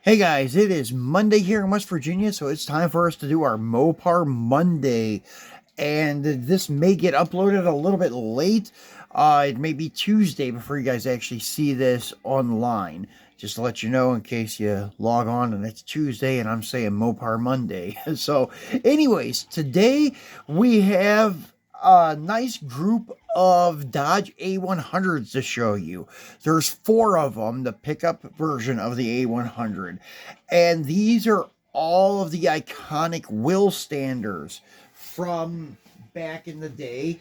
Hey guys, it is Monday here in West Virginia, so it's time for us to do our Mopar Monday. And this may get uploaded a little bit late. It may be Tuesday before you guys actually see this online. Just to let you know in case you log on and it's Tuesday and I'm saying Mopar Monday. So anyways, today we have a nice group of Dodge A100s to show you. There's 4 of them, the pickup version of the A100. And these are all of the iconic wheelstanders from back in the day.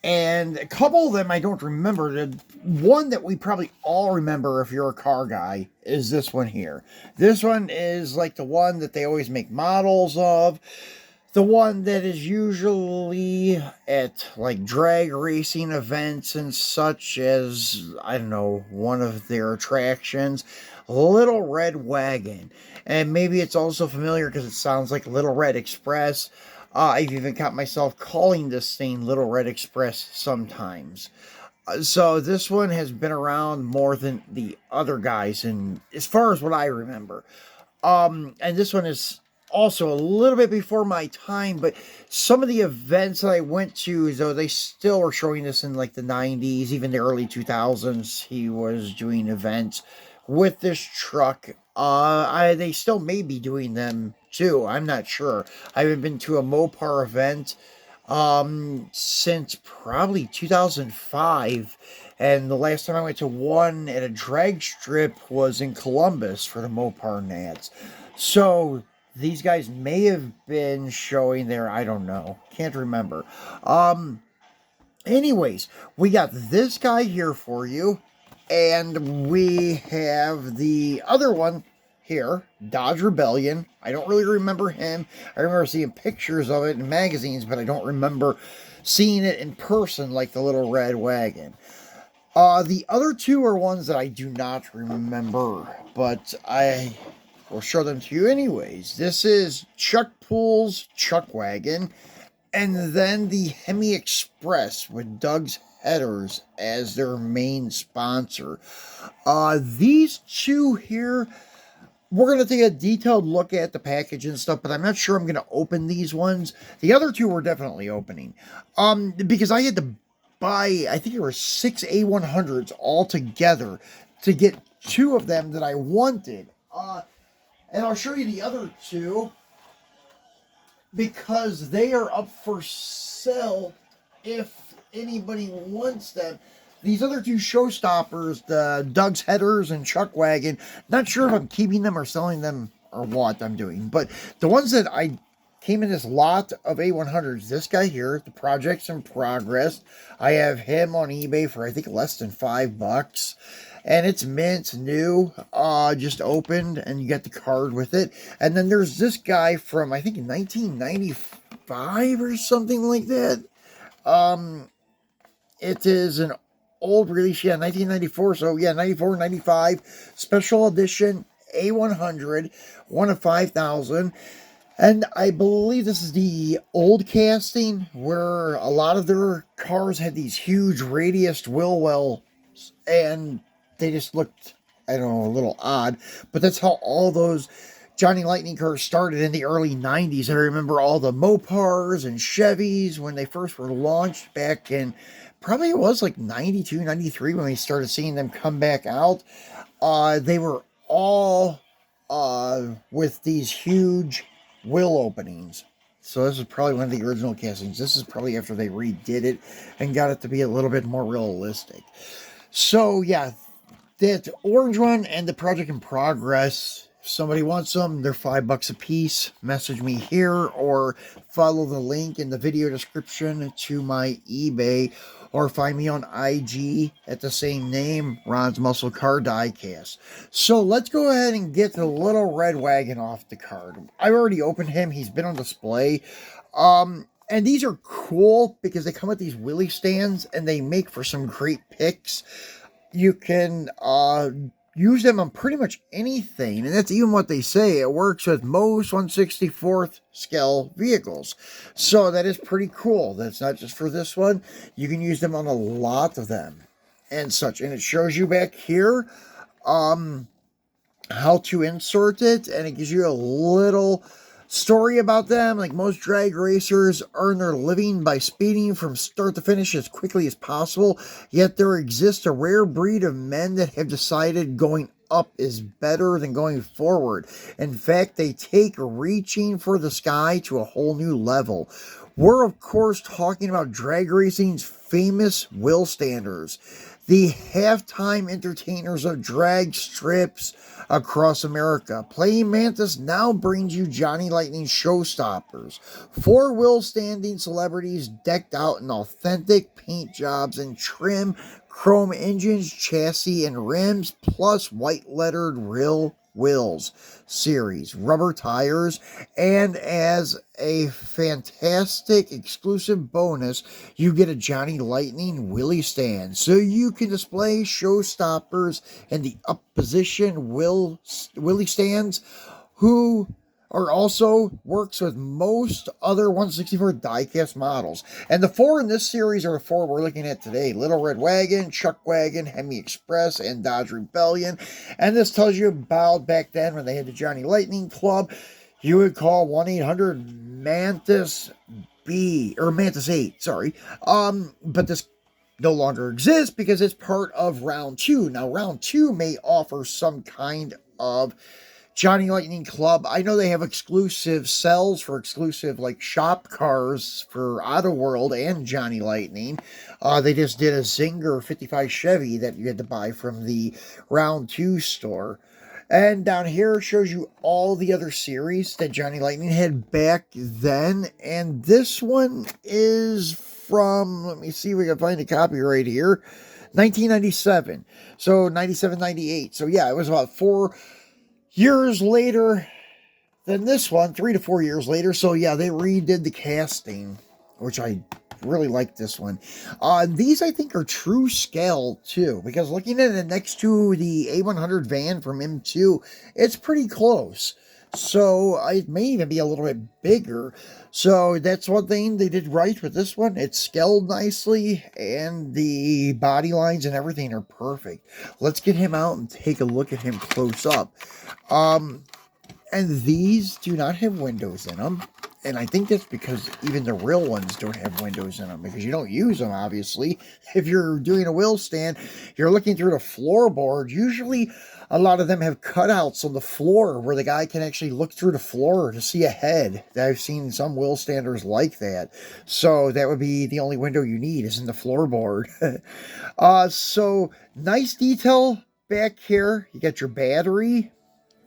And a couple of them I don't remember. The one that we probably all remember if you're a car guy is this one here. This one is like the one that they always make models of. The one that is usually at like drag racing events and such as, I don't know, one of their attractions. Little Red Wagon. And maybe it's also familiar because it sounds like Little Red Express. I've even caught myself calling this thing Little Red Express sometimes. So this one has been around more than the other guys, and as far as what I remember. And this one is also a little bit before my time, but some of the events that I went to, though, they still were showing this in like the 90s, even the early 2000s. He was doing events with this truck. They still may be doing them too. I'm not sure. I haven't been to a Mopar event since probably 2005. And the last time I went to one at a drag strip was in Columbus for the Mopar Nats. So these guys may have been showing there. I don't know. Can't remember. Anyways, we got this guy here for you. And we have the other one here, Dodge Rebellion. I don't really remember him. I remember seeing pictures of it in magazines, but I don't remember seeing it in person like the Little Red Wagon. The other 2 are ones that I do not remember, but I will show them to you anyways. This is Chuck Pool's Chuck Wagon, and then the Hemi Express with Doug's Headers as their main sponsor. These 2 here, we're going to take a detailed look at the package and stuff, but I'm not sure I'm going to open these ones. The other 2 we're definitely opening. Because I had to buy, I think there were 6 A100s all together to get 2 of them that I wanted. And I'll show you the other 2 because they are up for sale if anybody wants them. These other 2 showstoppers, the Doug's Headers and Chuck Wagon, not sure if I'm keeping them or selling them or what I'm doing, but the ones that I came in this lot of A100s, this guy here, the Project's in Progress. I have him on eBay for I think less than $5. And it's mint, new, just opened, and you get the card with it. And then there's this guy from, I think, 1995 or something like that. It is an old release, yeah, 1994, so yeah, 94, 95, special edition, A100, 1 of 5,000. And I believe this is the old casting, where a lot of their cars had these huge radiused wheel wells, and they just looked, I don't know, a little odd. But that's how all those Johnny Lightning cars started in the early 90s. I remember all the Mopars and Chevys when they first were launched back in, probably it was like 92, 93 when we started seeing them come back out. They were all with these huge wheel openings. So this is probably one of the original castings. This is probably after they redid it and got it to be a little bit more realistic. So yeah, that orange one and the Project in Progress, if somebody wants them, they're $5 a piece. Message me here or follow the link in the video description to my eBay, or find me on IG at the same name, Ron's Muscle Car Diecast. So let's go ahead and get the Little Red Wagon off the card. I've already opened him. He's been on display. And these are cool because they come with these wheelie stands and they make for some great picks. You can use them on pretty much anything, and that's even what they say. It works with most 1/64th scale vehicles, so that is pretty cool. That's not just for this one. You can use them on a lot of them and such, and it shows you back here how to insert it, and it gives you a little story about them. Like, most drag racers earn their living by speeding from start to finish as quickly as possible, yet there exists a rare breed of men that have decided going up is better than going forward. In fact, they take reaching for the sky to a whole new level. We're, of course, talking about drag racing's famous wheelstanders, the halftime entertainers of drag strips across America. Playing Mantis now brings you Johnny Lightning showstoppers. Four wheel-standing celebrities decked out in authentic paint jobs and trim chrome engines, chassis, and rims, plus white-lettered real wheels series, rubber tires, and as a fantastic exclusive bonus, you get a Johnny Lightning Wheelie stand, so you can display showstoppers and the up position Wheelie stands, who are also works with most other 164 diecast models. And the four in this series are the four we're looking at today: Little Red Wagon, Chuck Wagon, Hemi Express, and Dodge Rebellion. And this tells you about back then when they had the Johnny Lightning Club. You would call 1-800-MANTIS B, or Mantis 8, sorry. But this no longer exists because it's part of round 2. Now, round 2 may offer some kind of Johnny Lightning Club. I know they have exclusive cells for exclusive, like, shop cars for Auto World and Johnny Lightning. They just did a Zinger 55 Chevy that you had to buy from the round 2 store. And down here shows you all the other series that Johnny Lightning had back then. And this one is from, let me see if we can find the copyright here, 1997. So 97, 98. So yeah, it was about 4 years later than this one, 3 to 4 years later. So yeah, they redid the casting, which I really like this one. These, I think, are true scale too, because looking at it next to the A100 van from M2, it's pretty close. So it may even be a little bit bigger. So that's one thing they did right with this one. It's scaled nicely, and the body lines and everything are perfect. Let's get him out and take a look at him close up. And these do not have windows in them. And I think that's because even the real ones don't have windows in them, because you don't use them, obviously. If you're doing a wheel stand, you're looking through the floorboard. Usually, a lot of them have cutouts on the floor where the guy can actually look through the floor to see ahead. I've seen some wheel standers like that. So that would be the only window you need, is in the floorboard. So nice detail back here. You got your battery.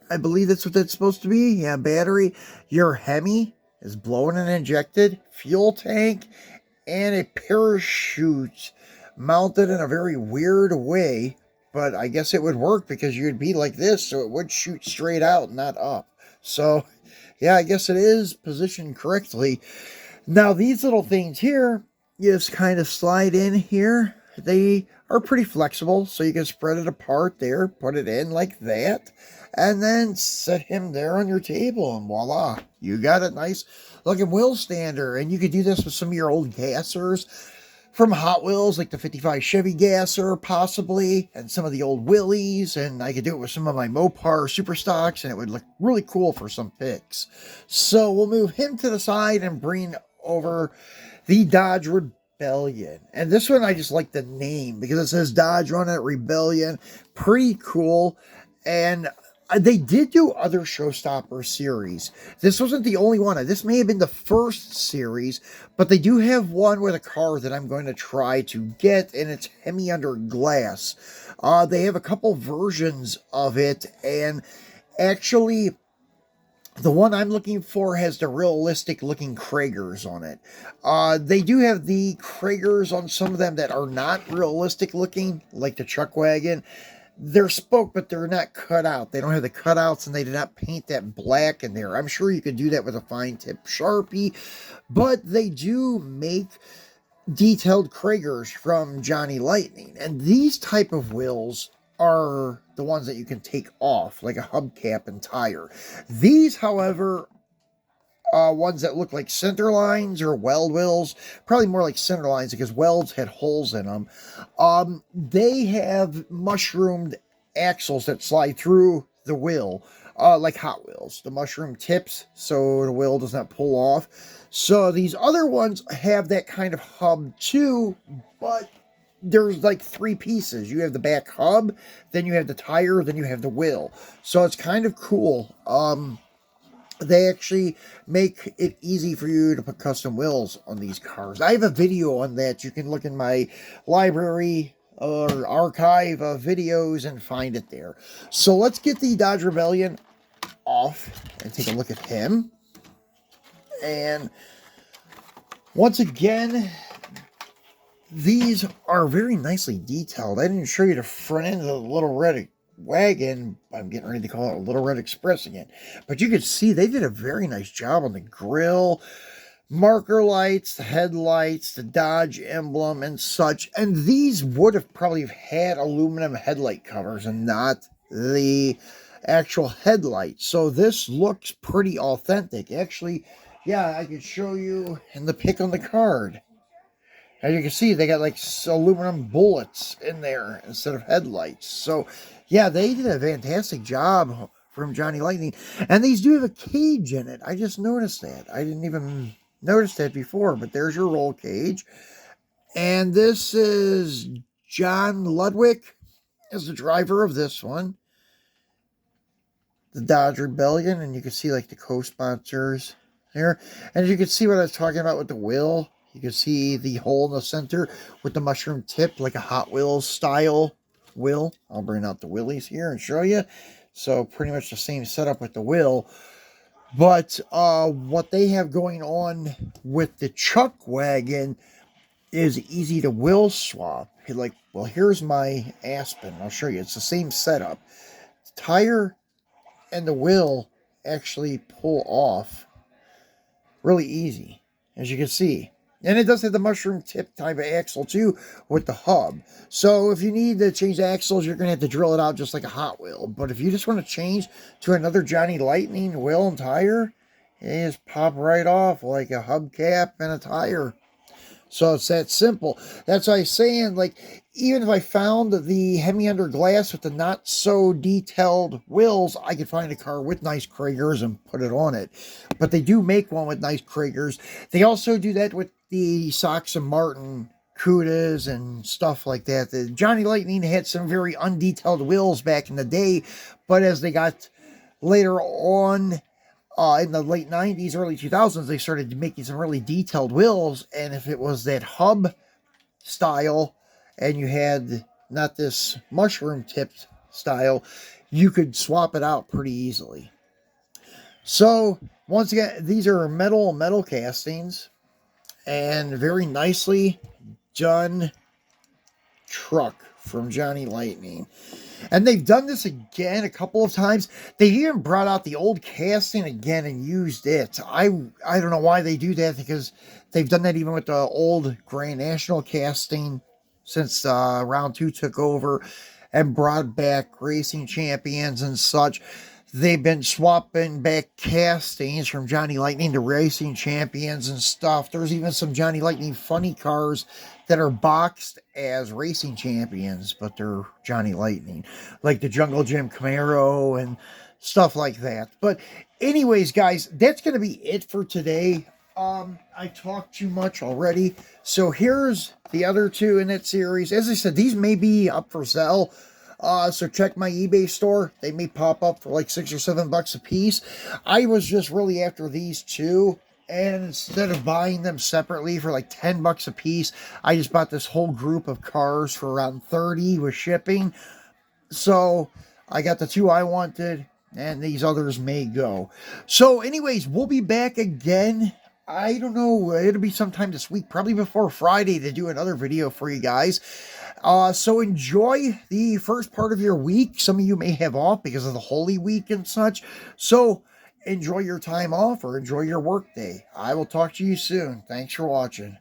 I believe that's what that's supposed to be. Yeah, battery. Your Hemi is blown and injected. Fuel tank. And a parachute mounted in a very weird way. But I guess it would work because you'd be like this, so it would shoot straight out, not up. So, yeah, I guess it is positioned correctly. Now, these little things here, you just kind of slide in here. They are pretty flexible, so you can spread it apart there, put it in like that, and then set him there on your table, and voila, you got a nice looking wheel stander. And you could do this with some of your old gassers from Hot Wheels, like the 55 Chevy gasser, possibly, and some of the old Wheelies. And I could do it with some of my Mopar super stocks, and it would look really cool for some pics. So we'll move him to the side and bring over the Dodge Rebellion. And this one, I just like the name because it says Dodge Run at Rebellion. Pretty cool. And they did do other Showstopper series. This wasn't the only one. This may have been the first series, but they do have one with a car that I'm going to try to get, and it's Hemi Under Glass. They have a couple versions of it, and actually, the one I'm looking for has the realistic looking Kragers on it. They do have the Kragers on some of them that are not realistic looking, like the Chuck Wagon. They're spoke, but they're not cut out. They don't have the cutouts, and they did not paint that black in there. I'm sure you could do that with a fine tip Sharpie, but they do make detailed Kragers from Johnny Lightning. And these type of wheels are the ones that you can take off, like a hubcap and tire. These, however, ones that look like center lines or weld wheels, probably more like center lines because welds had holes in them. They have mushroomed axles that slide through the wheel, like Hot Wheels, the mushroom tips, so the wheel does not pull off. So these other ones have that kind of hub too, but there's like three pieces. You have the back hub, then you have the tire, then you have the wheel. So it's kind of cool. They actually make it easy for you to put custom wheels on these cars. I have a video on that. You can look in my library or archive of videos and find it there. So let's get the Dodge Rebellion off and take a look at him. And once again, these are very nicely detailed. I didn't show you the front end of the little red wagon. I'm getting ready to call it a Little Red Express again. But you can see they did a very nice job on the grill, marker lights, the headlights, the Dodge emblem and such. And these would have probably had aluminum headlight covers and not the actual headlights. So this looks pretty authentic. Actually, yeah, I could show you in the pic on the card. As you can see, they got like aluminum bullets in there instead of headlights. So, yeah, they did a fantastic job from Johnny Lightning. And these do have a cage in it. I just noticed that. I didn't even notice that before, but there's your roll cage. And this is John Ludwig as the driver of this one. The Dodge Rebellion, and you can see like the co-sponsors there. And as you can see what I was talking about with the wheel, you can see the hole in the center with the mushroom tip, like a Hot Wheels style wheel. I'll bring out the Wheelies here and show you. So pretty much the same setup with the wheel. But what they have going on with the Chuck wagon is easy to wheel swap. Like, well, here's my Aspen. I'll show you. It's the same setup. The tire and the wheel actually pull off really easy, as you can see. And it does have the mushroom tip type of axle too with the hub. So if you need to change the axles, you're going to have to drill it out just like a Hot Wheel. But if you just want to change to another Johnny Lightning wheel and tire, it just pop right off like a hubcap and a tire. So it's that simple. That's why I'm saying, like, even if I found the Hemi under glass with the not so detailed wheels, I could find a car with nice Kragers and put it on it. But they do make one with nice Kragers. They also do that with the Sox and Martin Cudas and stuff like that. The Johnny Lightning had some very undetailed wheels back in the day, but as they got later on, in the late 90s, early 2000s, they started making some really detailed wheels. And if it was that hub style and you had not this mushroom tipped style, you could swap it out pretty easily. So once again, these are metal castings and very nicely done truck from Johnny Lightning. And they've done this again a couple of times. They even brought out the old casting again and used it. I don't know why they do that, because they've done that even with the old Grand National casting since Round 2 took over and brought back racing champions and such. They've been swapping back castings from Johnny Lightning to racing champions and stuff. There's even some Johnny Lightning funny cars that are boxed as racing champions, but they're Johnny Lightning, like the Jungle Jim Camaro and stuff like that. But anyways, guys, that's going to be it for today. I talked too much already. So here's the other two in that series. As I said, these may be up for sale. So check my eBay store. They may pop up for like $6 or $7 a piece. I was just really after these two. And instead of buying them separately for like $10 a piece, I just bought this whole group of cars for around $30 with shipping. So I got the two I wanted, and these others may go. So anyways, we'll be back again. I don't know, it'll be sometime this week, probably before Friday, to do another video for you guys. So enjoy the first part of your week. Some of you may have off because of the Holy Week and such. So enjoy your time off or enjoy your work day. I will talk to you soon. Thanks for watching.